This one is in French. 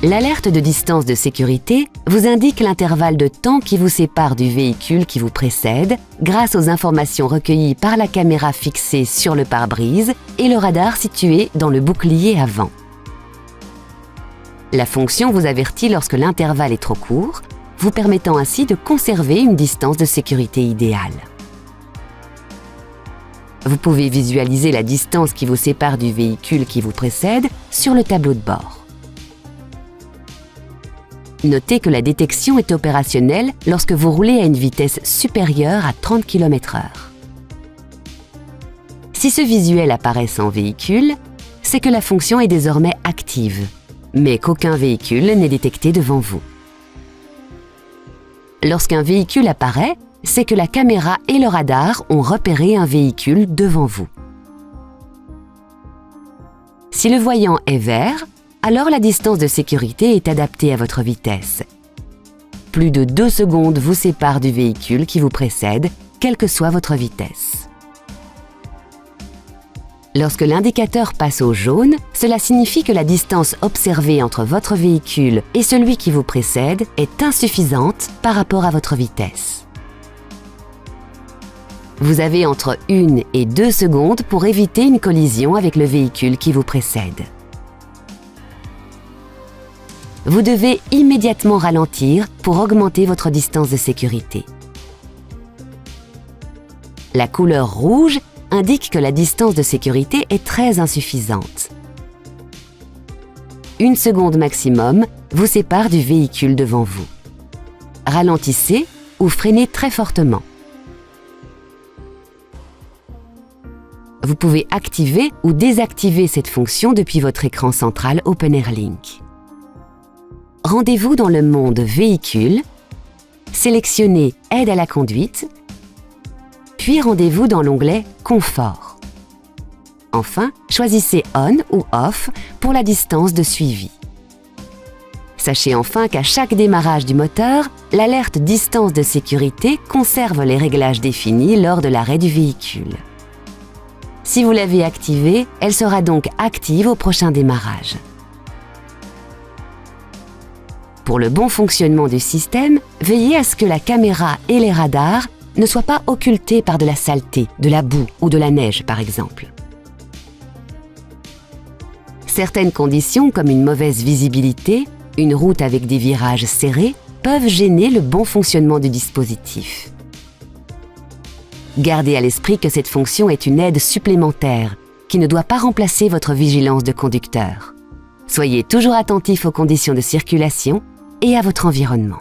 L'alerte de distance de sécurité vous indique l'intervalle de temps qui vous sépare du véhicule qui vous précède grâce aux informations recueillies par la caméra fixée sur le pare-brise et le radar situé dans le bouclier avant. La fonction vous avertit lorsque l'intervalle est trop court, vous permettant ainsi de conserver une distance de sécurité idéale. Vous pouvez visualiser la distance qui vous sépare du véhicule qui vous précède sur le tableau de bord. Notez que la détection est opérationnelle lorsque vous roulez à une vitesse supérieure à 30 km/h. Si ce visuel apparaît sans véhicule, c'est que la fonction est désormais active, mais qu'aucun véhicule n'est détecté devant vous. Lorsqu'un véhicule apparaît, c'est que la caméra et le radar ont repéré un véhicule devant vous. Si le voyant est vert, alors la distance de sécurité est adaptée à votre vitesse. Plus de 2 secondes vous séparent du véhicule qui vous précède, quelle que soit votre vitesse. Lorsque l'indicateur passe au jaune, cela signifie que la distance observée entre votre véhicule et celui qui vous précède est insuffisante par rapport à votre vitesse. Vous avez entre 1 et 2 secondes pour éviter une collision avec le véhicule qui vous précède. Vous devez immédiatement ralentir pour augmenter votre distance de sécurité. La couleur rouge indique que la distance de sécurité est très insuffisante. 1 seconde maximum vous sépare du véhicule devant vous. Ralentissez ou freinez très fortement. Vous pouvez activer ou désactiver cette fonction depuis votre écran central OpenAirLink. Rendez-vous dans le monde Véhicule, sélectionnez Aide à la conduite, puis rendez-vous dans l'onglet Confort. Enfin, choisissez On ou Off pour la distance de suivi. Sachez enfin qu'à chaque démarrage du moteur, l'alerte distance de sécurité conserve les réglages définis lors de l'arrêt du véhicule. Si vous l'avez activée, elle sera donc active au prochain démarrage. Pour le bon fonctionnement du système, veillez à ce que la caméra et les radars ne soient pas occultés par de la saleté, de la boue ou de la neige par exemple. Certaines conditions comme une mauvaise visibilité, une route avec des virages serrés, peuvent gêner le bon fonctionnement du dispositif. Gardez à l'esprit que cette fonction est une aide supplémentaire qui ne doit pas remplacer votre vigilance de conducteur. Soyez toujours attentif aux conditions de circulation et à votre environnement.